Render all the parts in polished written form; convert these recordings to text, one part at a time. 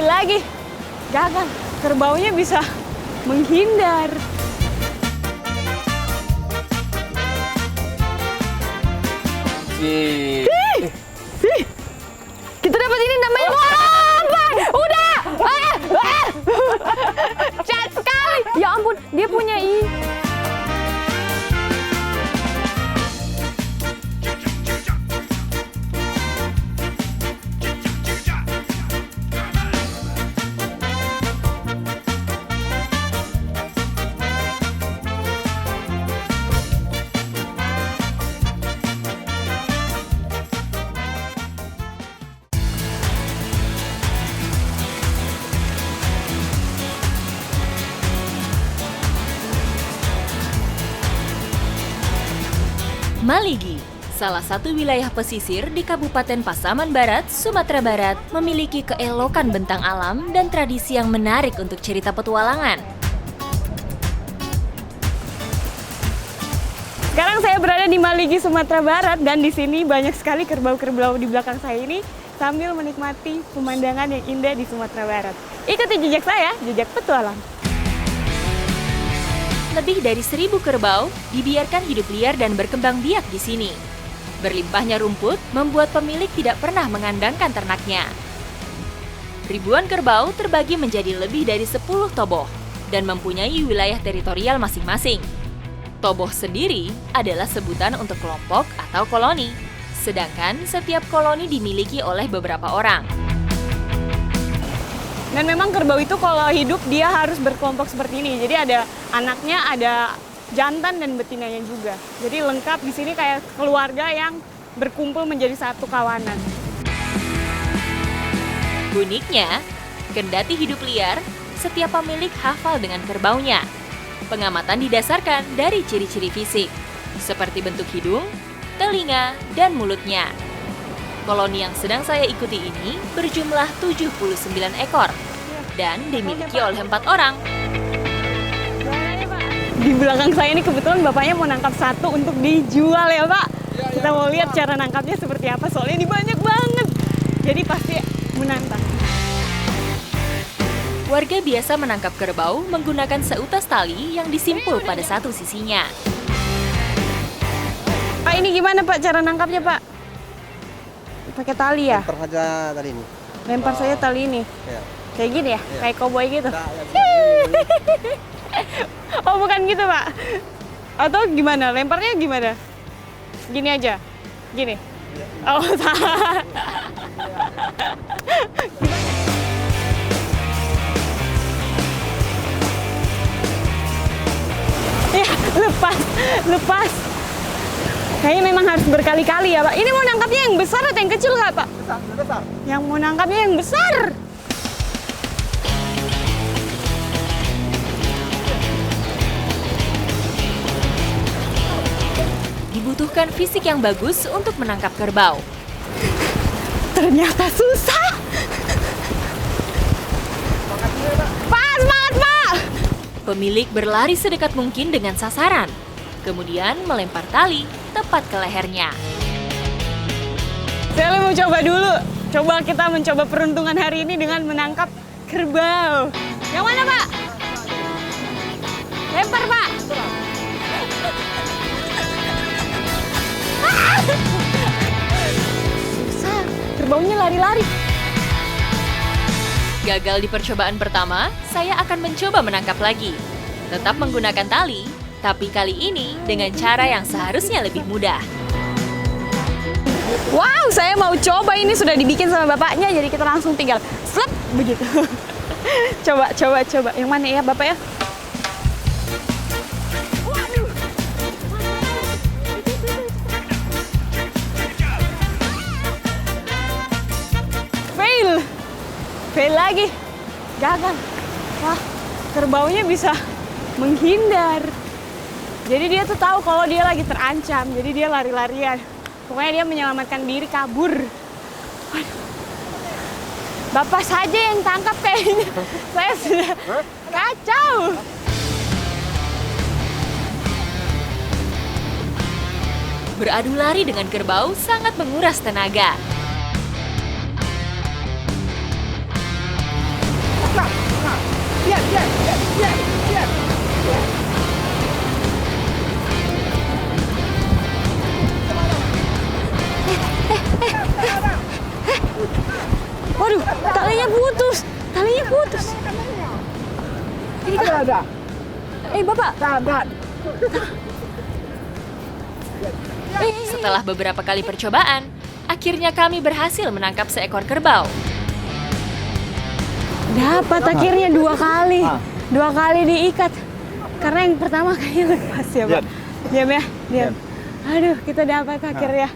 fail lagi. Gagal. Kerbaunya bisa menghindar. Kita dapat ini namanya. Wah, udah. Cat sekali. Ya ampun, dia punya ini. Maligi, salah satu wilayah pesisir di Kabupaten Pasaman Barat, Sumatera Barat, memiliki keelokan bentang alam dan tradisi yang menarik untuk cerita petualangan. Sekarang saya berada di Maligi, Sumatera Barat, dan di sini banyak sekali kerbau-kerbau di belakang saya ini sambil menikmati pemandangan yang indah di Sumatera Barat. Ikuti jejak saya, jejak petualang. Lebih dari 1.000 kerbau dibiarkan hidup liar dan berkembang biak di sini. Berlimpahnya rumput membuat pemilik tidak pernah mengandangkan ternaknya. Ribuan kerbau terbagi menjadi lebih dari 10 toboh dan mempunyai wilayah teritorial masing-masing. Toboh sendiri adalah sebutan untuk kelompok atau koloni, sedangkan setiap koloni dimiliki oleh beberapa orang. Dan memang kerbau itu kalau hidup dia harus berkelompok seperti ini. Jadi ada anaknya, ada jantan dan betinanya juga. Jadi lengkap di sini kayak keluarga yang berkumpul menjadi satu kawanan. Uniknya, kendati hidup liar, setiap pemilik hafal dengan kerbaunya. Pengamatan didasarkan dari ciri-ciri fisik, seperti bentuk hidung, telinga, dan mulutnya. Koloni yang sedang saya ikuti ini berjumlah 79 ekor dan dimiliki oleh 4 orang. Di belakang saya ini kebetulan bapaknya mau nangkap satu untuk dijual ya Pak. Kita mau lihat cara nangkapnya seperti apa, soalnya ini banyak banget. Jadi pasti menantang. Warga biasa menangkap kerbau menggunakan seutas tali yang disimpul pada satu sisinya. Pak, ini gimana Pak cara nangkapnya Pak? Pakai tali ya? Lempar saja tali ini. Lempar saja tali ini. Ya. Kayak gini ya? Iya. Kayak koboi gitu? Nah, ya, Oh bukan gitu Pak? Atau gimana? Lemparnya gimana? Gini aja? Gini? Oh salah. Ya lepas, lepas. Kayaknya memang harus berkali-kali ya Pak. Ini mau nangkapnya yang besar atau yang kecil nggak Pak? besar. Yang mau nangkapnya yang besar. Dibutuhkan fisik yang bagus untuk menangkap kerbau. Ternyata susah. Pak, semangat Pak! Pemilik berlari sedekat mungkin dengan sasaran, kemudian melempar tali tepat ke lehernya. Saya mau coba dulu. Coba kita mencoba peruntungan hari ini dengan menangkap kerbau. Yang mana Pak? Lempar Pak! Susah, kerbaunya lari-lari. Gagal di percobaan pertama, saya akan mencoba menangkap lagi. Tetap menggunakan tali, tapi kali ini dengan cara yang seharusnya lebih mudah. Wow, saya mau coba, ini sudah dibikin sama bapaknya, jadi kita langsung tinggal slep begitu. Coba. Yang mana ya Bapak ya? Waduh. Fail lagi. Gagal. Wah, kerbaunya bisa menghindar. Jadi dia tuh tahu kalau dia lagi terancam, jadi dia lari-larian. Pokoknya dia menyelamatkan diri, kabur. Waduh. Bapak saja yang tangkap kayaknya. Saya sudah kacau. Beradu lari dengan kerbau sangat menguras tenaga. Waduh, talinya putus. Talinya putus. Ini kan. Bapak. Setelah beberapa kali percobaan, akhirnya kami berhasil menangkap seekor kerbau. Dapat akhirnya 2 kali. 2 kali diikat. Karena yang pertama kayaknya lepas ya, Pak. Diam ya, diam. Aduh, kita dapat akhirnya.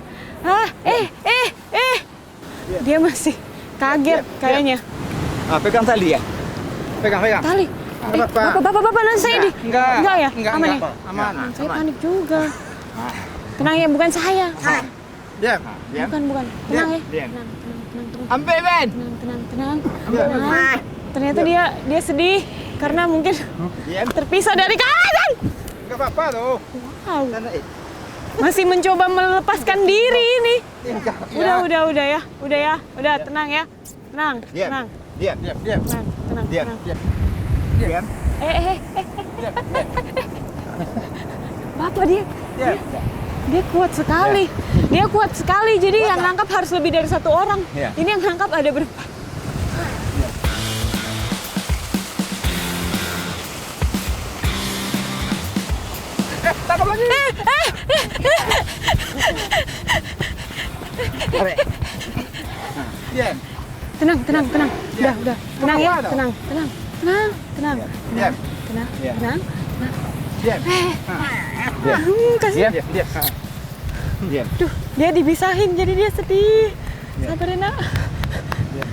Dia masih kaget kayaknya. Pegang tali ya. Pegang. Tali. Bapak nanti saya di. Enggak ya? Aman ya? Aman. Saya panik juga. Tenang ya, bukan saya. Diam. Bukan. Tenang ya. Diam. Tenang. Ambil Ben. Tenang. Ternyata dia sedih karena mungkin terpisah dari kanan. Enggak apa-apa tuh. Wow. Masih mencoba melepaskan diri ini. Udah ya. Udah, tenang ya. Tenang. Diam. Tenang. Diam. Bapak dia kuat sekali. Dia kuat sekali. Jadi yang nangkap harus lebih dari 1 orang. Iya. Ini yang nangkap ada berapa? Tangkap lagi. Diam. Tenang. Udah. Tenang ya. Apa-apa Tenang. Diam. Tenang. Diam. Kasih. Diam. Duh, dia dipisahin jadi dia sedih. Sabar ya, Nak.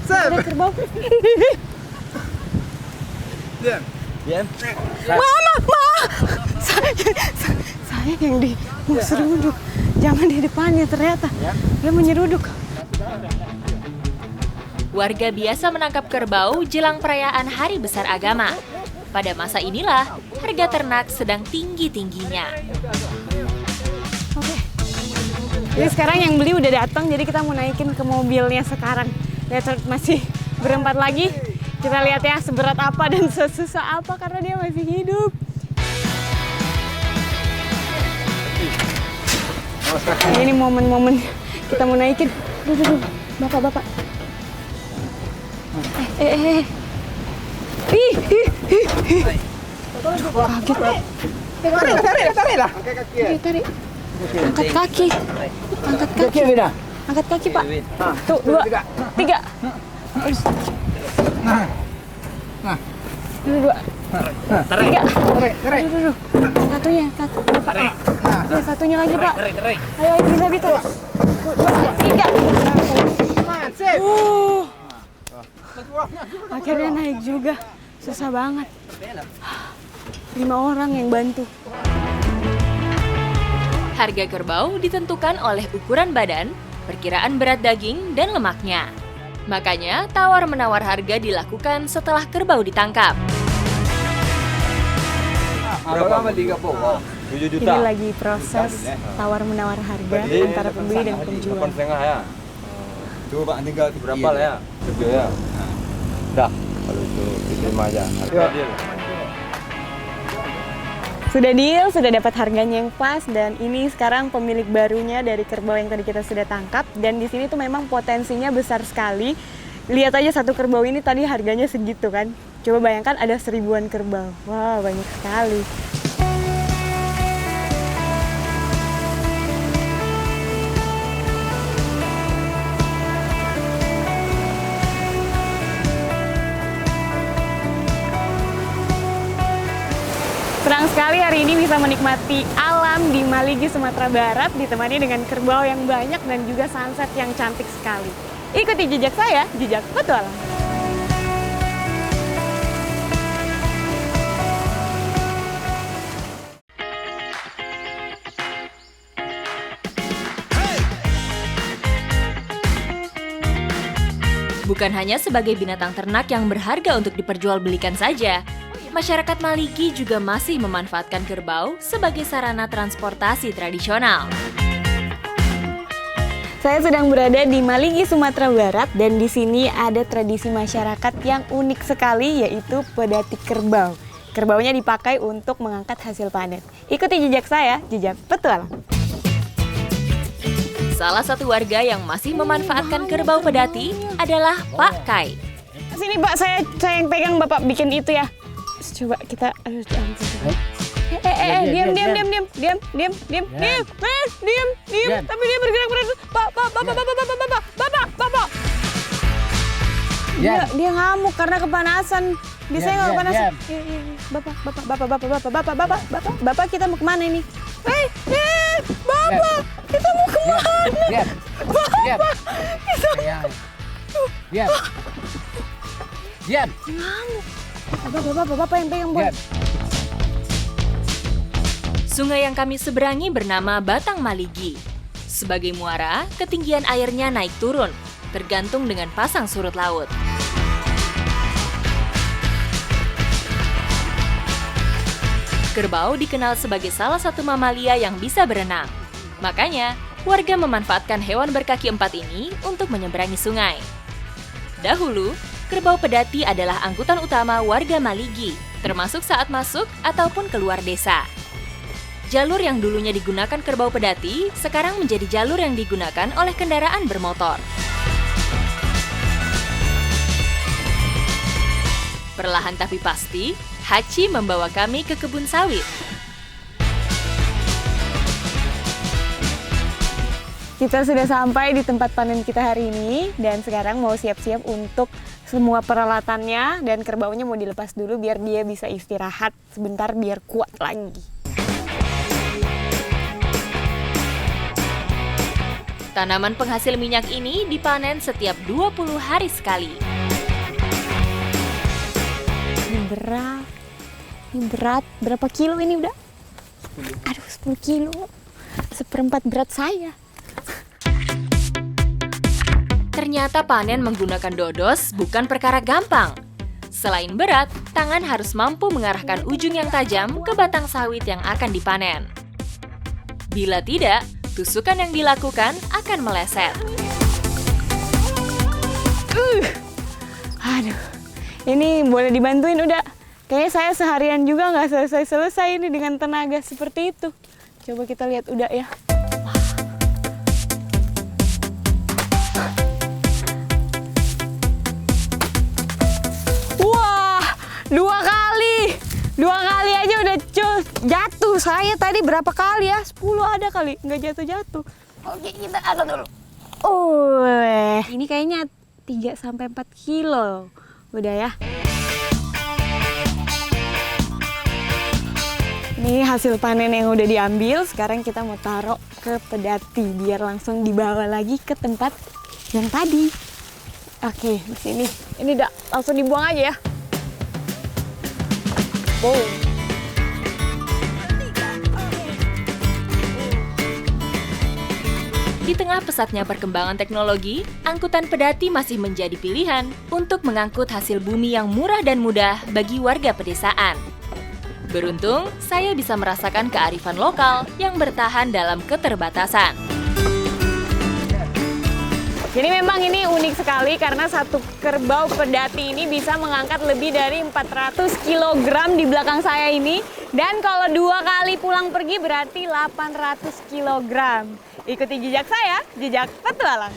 Ada kerbau. Diam. Mama. Saya yang diseruduk. Jangan di depannya ternyata. Dia menyeruduk. Warga biasa menangkap kerbau jelang perayaan Hari Besar Agama. Pada masa inilah, harga ternak sedang tinggi-tingginya. Oke. Jadi sekarang yang beli udah datang, jadi kita mau naikin ke mobilnya sekarang. Lihat masih berempat lagi. Kita lihat ya seberat apa dan sesusah apa karena dia masih hidup. Ini momen-momen kita mau naikin. Duh. Bapak. Ih. Kaget. Tarik lah. Tarik. Angkat kaki. Angkat kaki, Pak. Tuh, 2, 3. Nah. 2. Tarik. Aduh. Satunya, Pak. Ya, satunya lagi, Pak. Ayo, bisa. 2, 3. Akhirnya naik juga. Susah banget. 5 orang yang bantu. Harga kerbau ditentukan oleh ukuran badan, perkiraan berat daging, dan lemaknya. Makanya, tawar-menawar harga dilakukan setelah kerbau ditangkap. Berapa? 7 juta. Ini lagi proses tawar-menawar harga antara pembeli dan penjual. 8,5 ya. Coba tinggal berapa lah ya? Kerja ya. Dah, kalau itu diterima aja. Sudah dapat harganya yang pas dan ini sekarang pemilik barunya dari kerbau yang tadi kita sudah tangkap dan di sini tuh memang potensinya besar sekali. Lihat aja satu kerbau ini tadi harganya segitu kan. Coba bayangkan ada 1000-an kerbau. Wow, banyak sekali. Senang sekali hari ini bisa menikmati alam di Maligi, Sumatera Barat, ditemani dengan kerbau yang banyak dan juga sunset yang cantik sekali. Ikuti jejak saya, jejak petualang. Bukan hanya sebagai binatang ternak yang berharga untuk diperjualbelikan saja, masyarakat Maligi juga masih memanfaatkan kerbau sebagai sarana transportasi tradisional. Saya sedang berada di Maligi, Sumatera Barat, dan di sini ada tradisi masyarakat yang unik sekali, yaitu pedati kerbau. Kerbaunya dipakai untuk mengangkat hasil panen. Ikuti jejak saya, jejak petualang. Salah satu warga yang masih memanfaatkan kerbau pedati adalah Pak Kai. Sini Pak, saya yang pegang, Bapak bikin itu ya. Coba kita diam. Tapi dia bergerak. Bapak. Dia ngamuk karena kepanasan. Biasanya nggak kepanasan. Bapak, kita mau kemana ini? Bapak, kita mau kemana? Bapak, Diam. ngamuk. Bapak yang pegang boy. Sungai yang kami seberangi bernama Batang Maligi. Sebagai muara, ketinggian airnya naik turun, tergantung dengan pasang surut laut. Kerbau dikenal sebagai salah satu mamalia yang bisa berenang. Makanya, warga memanfaatkan hewan berkaki empat ini untuk menyeberangi sungai. Dahulu, kerbau pedati adalah angkutan utama warga Maligi, termasuk saat masuk ataupun keluar desa. Jalur yang dulunya digunakan kerbau pedati, sekarang menjadi jalur yang digunakan oleh kendaraan bermotor. Perlahan tapi pasti, Hachi membawa kami ke kebun sawit. Kita sudah sampai di tempat panen kita hari ini, dan sekarang mau siap-siap untuk semua peralatannya, dan kerbaunya mau dilepas dulu biar dia bisa istirahat sebentar biar kuat lagi. Tanaman penghasil minyak ini dipanen setiap 20 hari sekali. Ini berat. Berapa kilo ini udah? 10 kilo. Seperempat berat saya. Ternyata panen menggunakan dodos bukan perkara gampang. Selain berat, tangan harus mampu mengarahkan ujung yang tajam ke batang sawit yang akan dipanen. Bila tidak, tusukan yang dilakukan akan meleset. Aduh, ini boleh dibantuin udah. Kayaknya saya seharian juga nggak selesai ini dengan tenaga seperti itu. Coba kita lihat udah ya. Wah, dua kali aja udah jatuh. Saya tadi berapa kali ya? 10 ada kali, nggak jatuh-jatuh. Oke, kita angkat dulu. Ini kayaknya 3-4 kilo. Udah ya. Ini hasil panen yang udah diambil. Sekarang kita mau taruh ke pedati biar langsung dibawa lagi ke tempat yang tadi. Oke, di sini. Ini udah langsung dibuang aja ya. Boom. Di tengah pesatnya perkembangan teknologi, angkutan pedati masih menjadi pilihan untuk mengangkut hasil bumi yang murah dan mudah bagi warga pedesaan. Beruntung, saya bisa merasakan kearifan lokal yang bertahan dalam keterbatasan. Jadi memang ini unik sekali karena satu kerbau pedati ini bisa mengangkat lebih dari 400 kg di belakang saya ini. Dan kalau 2 kali pulang pergi berarti 800 kg. Ikuti jejak saya, jejak petualang.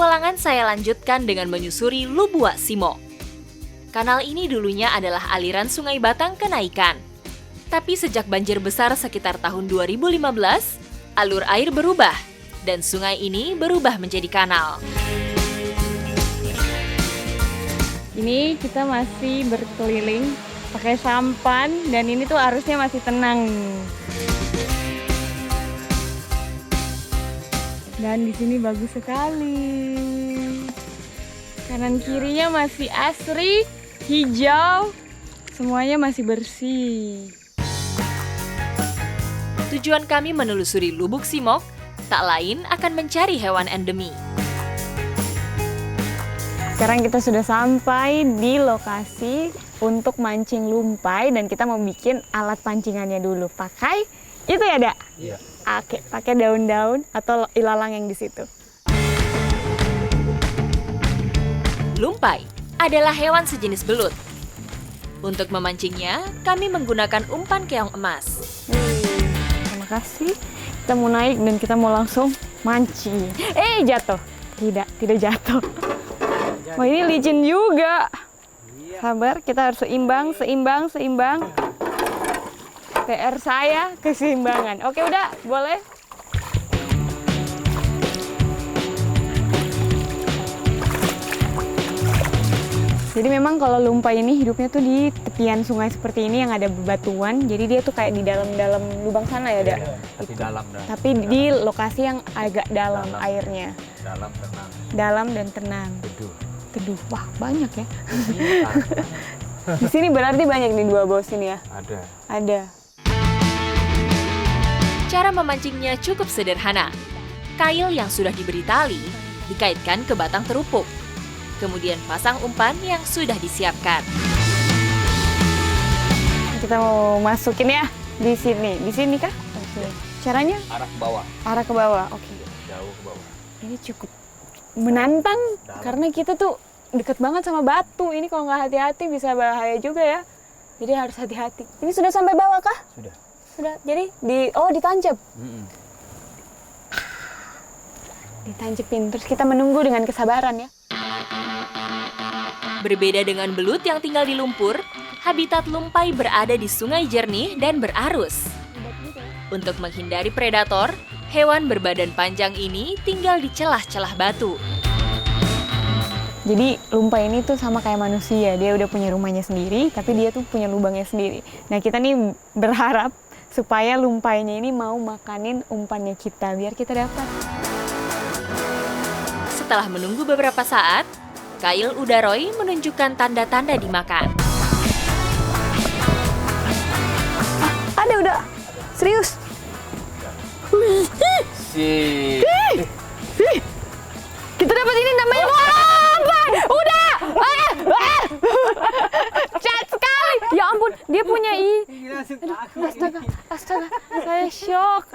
Petualangan saya lanjutkan dengan menyusuri Lubua Simo. Kanal ini dulunya adalah aliran Sungai Batang Kenaikan. Tapi sejak banjir besar sekitar tahun 2015, alur air berubah dan sungai ini berubah menjadi kanal. Ini kita masih berkeliling pakai sampan dan ini tuh arusnya masih tenang. Dan di sini bagus sekali. Kanan kirinya masih asri, hijau, semuanya masih bersih. Tujuan kami menelusuri Lubuk Simok, tak lain akan mencari hewan endemi. Sekarang kita sudah sampai di lokasi untuk mancing lumpai dan kita mau bikin alat pancingannya dulu. Pakai itu ya, Dak? Iya. Oke, pakai daun-daun atau ilalang yang di situ. Lumpai adalah hewan sejenis belut. Untuk memancingnya, kami menggunakan umpan keong emas. Terima kasih. Kita mau naik dan kita mau langsung mancing. Jatuh. Tidak jatuh. Wah, ini licin juga. Sabar, kita harus seimbang. PR saya keseimbangan. Oke, udah, boleh. Jadi memang kalau lumpai ini hidupnya tuh di tepian sungai seperti ini yang ada bebatuan. Jadi dia tuh kayak di dalam lubang sana ya, Dak? Tapi dalam dah. Tapi di lokasi yang agak dalam airnya. Dalam tenang. Dalam dan tenang. Teduh. Wah, banyak ya. Di sini berarti banyak nih dua bos ini ya? Ada. Cara memancingnya cukup sederhana. Kail yang sudah diberi tali dikaitkan ke batang terupuk. Kemudian pasang umpan yang sudah disiapkan. Kita mau masukin ya di sini. Di sini kah? Oke. Caranya? Arah ke bawah. Arah ke bawah. Oke. Jauh ke bawah. Ini cukup menantang karena kita tuh deket banget sama batu. Ini kalau nggak hati-hati bisa bahaya juga ya. Jadi harus hati-hati. Ini sudah sampai bawah kah? Sudah. Jadi ditancap. Ditancepin. Terus kita menunggu dengan kesabaran ya. Berbeda dengan belut yang tinggal di lumpur, habitat lumpai berada di sungai jernih dan berarus. Untuk menghindari predator, hewan berbadan panjang ini tinggal di celah-celah batu. Jadi lumpai ini tuh sama kayak manusia, dia udah punya rumahnya sendiri, tapi dia tuh punya lubangnya sendiri. Nah, kita nih berharap supaya lumpainya ini mau makanin umpannya kita, biar kita dapat. Setelah menunggu beberapa saat, kail Udaroy menunjukkan tanda-tanda dimakan. Ada udah, serius. Kita dapat ini namanya lumpai. Udah. Cat sekali. Ya ampun, dia punya ini. Astaga, saya shock.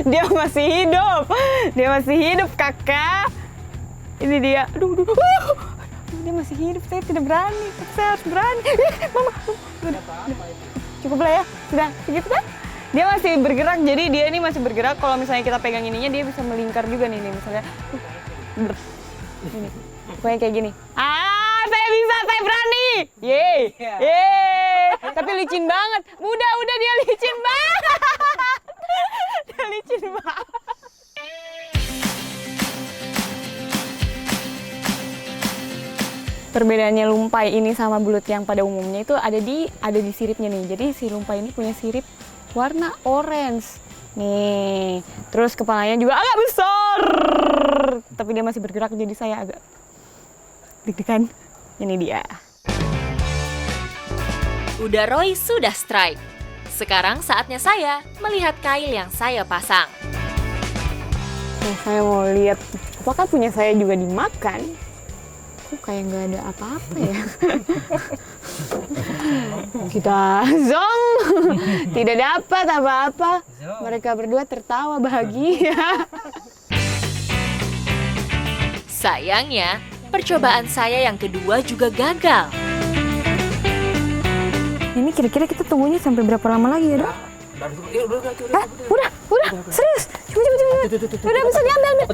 Dia masih hidup kakak. Ini dia. Aduh. Dia masih hidup, saya tidak berani. Saya harus berani. Mama. Udah. Cukup lah ya. Sudah, segitu kan? Dia masih bergerak, jadi dia ini masih bergerak. Kalau misalnya kita pegang ininya, dia bisa melingkar juga nih misalnya. Ini. Pokoknya kayak gini. Saya bisa, saya berani. Yeay. Tapi licin banget. Udah dia licin banget. Dia licin banget. Perbedaannya lumpai ini sama belut yang pada umumnya itu ada di siripnya nih. Jadi si lumpai ini punya sirip warna orange. Nih, terus kepalanya juga agak besar. Tapi dia masih bergerak, jadi saya agak deg-degan. Ini dia. Udaroy sudah strike. Sekarang saatnya saya melihat kail yang saya pasang. Nah, saya mau lihat apakah punya saya juga dimakan. Kayak nggak ada apa-apa ya. Kita zong, tidak dapat apa-apa. Mereka berdua tertawa bahagia. Sayangnya, percobaan saya yang kedua juga gagal. Ini kira-kira kita tunggunya sampai berapa lama lagi ya, Dok? Udah, serius. Coba. Udah bisa diambil.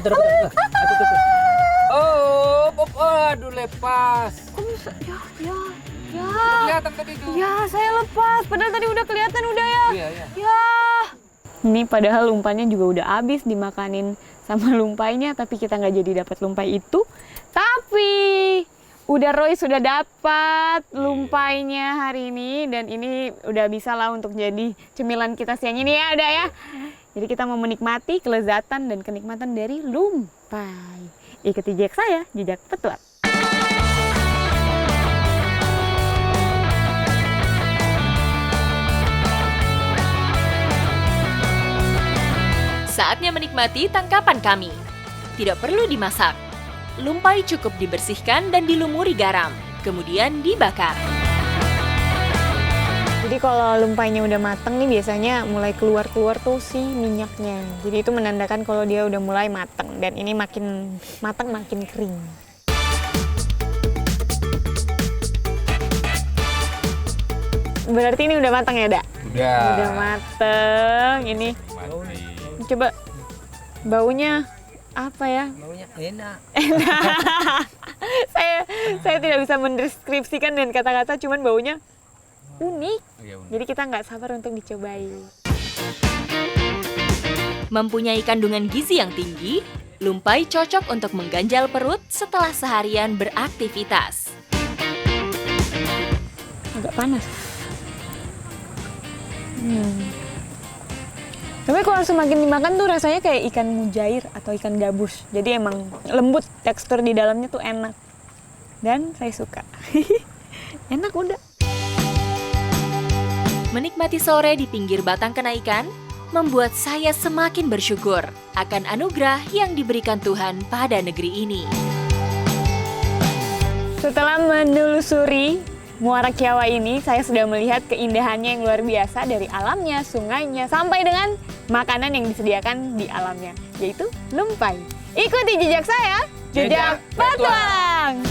Aduh lepas. Kok bisa? Ya. Kelihatan tadi itu. Ya, saya lepas. Padahal tadi udah kelihatan udah ya. Iya. Ya. Ini padahal umpannya juga udah habis dimakanin sama lumpainya, tapi kita nggak jadi dapat lumpai itu. Tapi Udaroy sudah dapat lumpainya hari ini dan ini udah bisa lah untuk jadi cemilan kita siang ini ya, udah ya. Jadi kita mau menikmati kelezatan dan kenikmatan dari lumpai. Ikuti jejak saya, jejak petualang. Saatnya menikmati tangkapan kami. Tidak perlu dimasak. Lumpai cukup dibersihkan dan dilumuri garam, kemudian dibakar. Jadi kalau lumpainya udah mateng nih biasanya mulai keluar-keluar tuh si minyaknya. Jadi itu menandakan kalau dia udah mulai mateng. Dan ini makin mateng makin kering. Berarti ini udah mateng ya, Dak? Udah. Udah mateng. Ini coba baunya apa ya? Maunya enak. saya tidak bisa mendeskripsikan dengan kata-kata, cuman baunya unik. Iya, unik. Jadi kita nggak sabar untuk dicobain. Mempunyai kandungan gizi yang tinggi, lumpai cocok untuk mengganjal perut setelah seharian beraktivitas. Agak panas. Tapi kalau semakin dimakan tuh rasanya kayak ikan mujair atau ikan gabus. Jadi emang lembut, tekstur di dalamnya tuh enak. Dan saya suka. Enak udah. Menikmati sore di pinggir batang kenaikan membuat saya semakin bersyukur akan anugerah yang diberikan Tuhan pada negeri ini. Setelah menelusuri Muara Kiawa ini, saya sudah melihat keindahannya yang luar biasa dari alamnya, sungainya, sampai dengan makanan yang disediakan di alamnya, yaitu lumpai. Ikuti jejak saya, jejak petualang!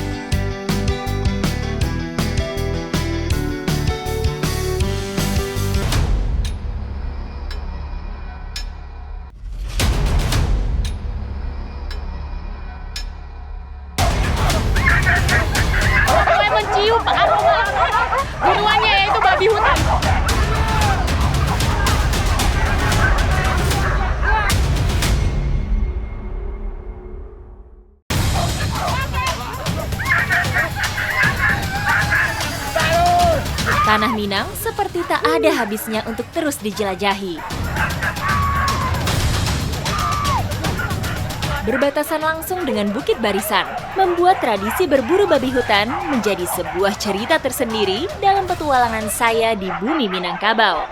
Saya mencium aroma buruannya, yaitu babi hutan. Tanah Minang seperti tak ada habisnya untuk terus dijelajahi. Berbatasan langsung dengan Bukit Barisan, membuat tradisi berburu babi hutan menjadi sebuah cerita tersendiri dalam petualangan saya di bumi Minangkabau.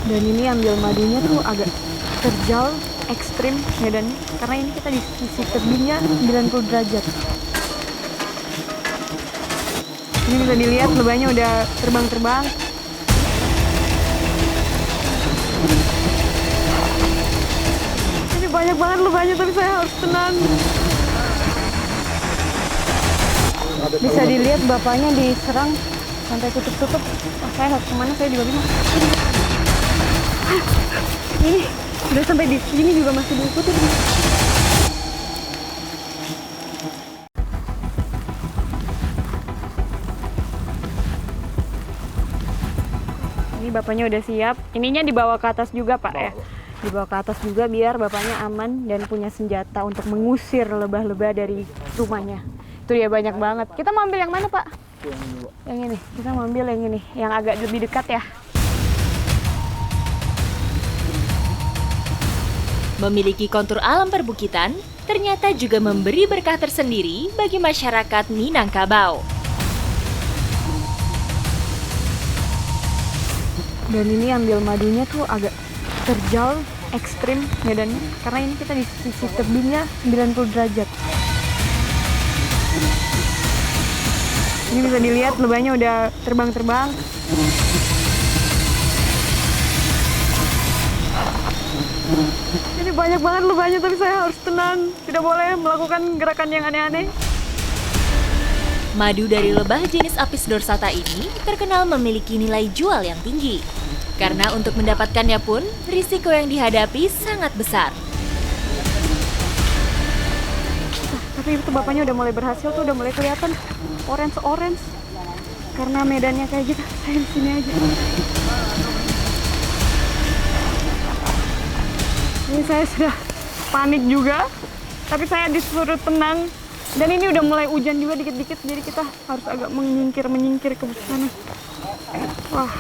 Dan ini ambil madunya tuh agak terjal, ekstrim medannya. Karena ini kita di sisi tebingnya 90 derajat. Ini bisa dilihat lebahnya udah terbang-terbang. Ini banyak banget lebahnya, tapi saya harus tenang. Bisa dilihat bapaknya diserang sampai tutup-tutup. Oh, saya harus kemana? Saya juga bingung. Ini udah sampai di sini juga masih diikutin. Ini bapaknya udah siap. Ininya dibawa ke atas juga, Pak, ya. Dibawa ke atas juga biar bapaknya aman dan punya senjata untuk mengusir lebah-lebah dari rumahnya. Itu dia banyak banget. Kita mau ambil yang mana, Pak? Yang ini. Kita mau ambil yang ini, yang agak lebih dekat ya. Memiliki kontur alam perbukitan, ternyata juga memberi berkah tersendiri bagi masyarakat Minangkabau. Dan ini ambil madunya tuh agak terjal, ekstrim medannya. Karena ini kita di sisi tebingnya 90 derajat. Ini bisa dilihat lebahnya udah terbang-terbang. Ini banyak banget lebahnya, tapi saya harus tenang. Tidak boleh melakukan gerakan yang aneh-aneh. Madu dari lebah jenis Apis dorsata ini terkenal memiliki nilai jual yang tinggi. Karena untuk mendapatkannya pun, risiko yang dihadapi sangat besar. Tapi itu bapaknya udah mulai berhasil tuh, udah mulai kelihatan orange. Karena medannya kayak gitu, saya di sini aja. Ini saya sudah panik juga, tapi saya disuruh tenang. Dan ini udah mulai hujan juga dikit-dikit, jadi kita harus agak menyingkir ke sana. Wah.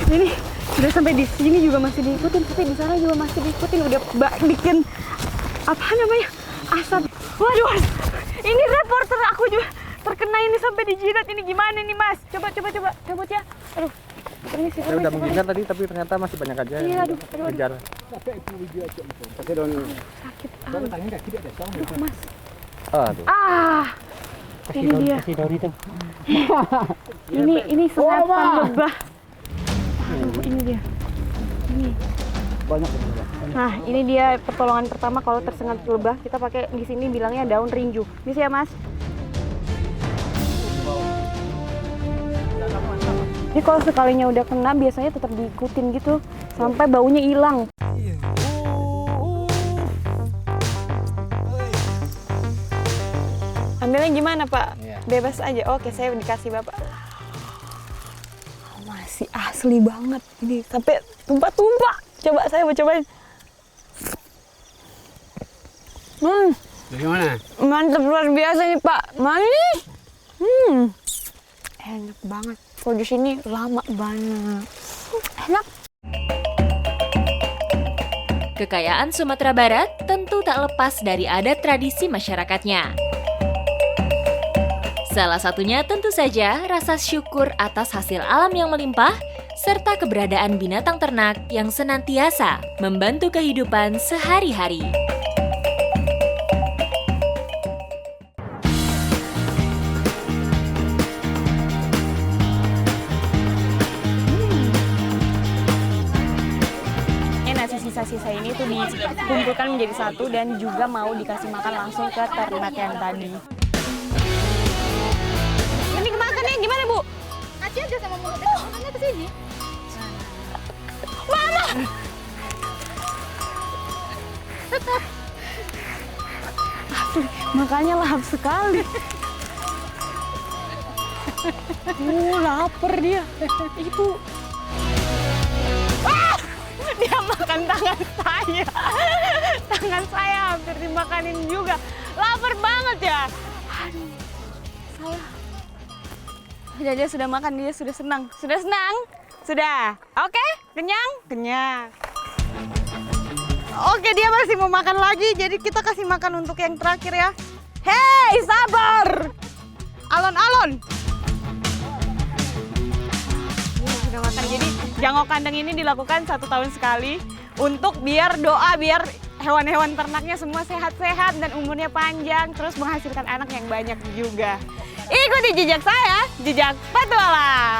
Ini udah sampai di sini juga masih diikutin, tapi di sana juga masih diikutin. Udah bikin apa namanya asap. Waduh, ini reporter aku juga terkena ini sampai dijilat. Ini gimana nih Mas? Coba cabut ya. Aduh, ini sih. Saya udah menghindar tadi, tapi ternyata masih banyak aja Iya, yang aduh. kejar. Sakit. Aduh, Mas. Aduh. Ini dia. Ini sengatan lebah. Aduh, ini dia. Ini. Nah, ini dia pertolongan pertama kalau tersengat lebah. Kita pakai di sini bilangnya daun rinju. Bisa ya, Mas? Jadi kalau sekalinya udah kena, biasanya tetap diikutin gitu sampai baunya hilang. Ambilnya gimana, Pak? Iya. Bebas aja. Oke, saya dikasih Bapak. Masih asli banget. Ini sampai tumpah-tumpah. Coba saya mau cobain. Bagaimana? Mantap luar biasa nih, Pak. Manis. Enak banget. Kalau di sini lama banget. Enak. Kekayaan Sumatera Barat tentu tak lepas dari adat tradisi masyarakatnya. Salah satunya tentu saja rasa syukur atas hasil alam yang melimpah, serta keberadaan binatang ternak yang senantiasa membantu kehidupan sehari-hari. Sisa-sisa ini tuh dikumpulkan menjadi satu dan juga mau dikasih makan langsung ke ternak yang tadi. Ini makannya gimana, Bu? Kasih aja sama mulutnya, makannya ke sini. Mama! Aduh, makannya lahap sekali. Lapar dia. Ibu. Dia makan tangan saya. Tangan saya hampir dimakanin juga. Lapar banget ya. Aduh, saya. Dia sudah makan, dia sudah senang. Sudah senang? Sudah. Oke, kenyang? Kenyang. Oke, dia masih mau makan lagi. Jadi kita kasih makan untuk yang terakhir ya. Hei, sabar. Alon-alon. Sudah makan. Jadi jangok kandang ini dilakukan 1 tahun sekali untuk biar hewan-hewan ternaknya semua sehat-sehat dan umurnya panjang, terus menghasilkan anak yang banyak juga. Ikuti jejak saya, jejak petualang.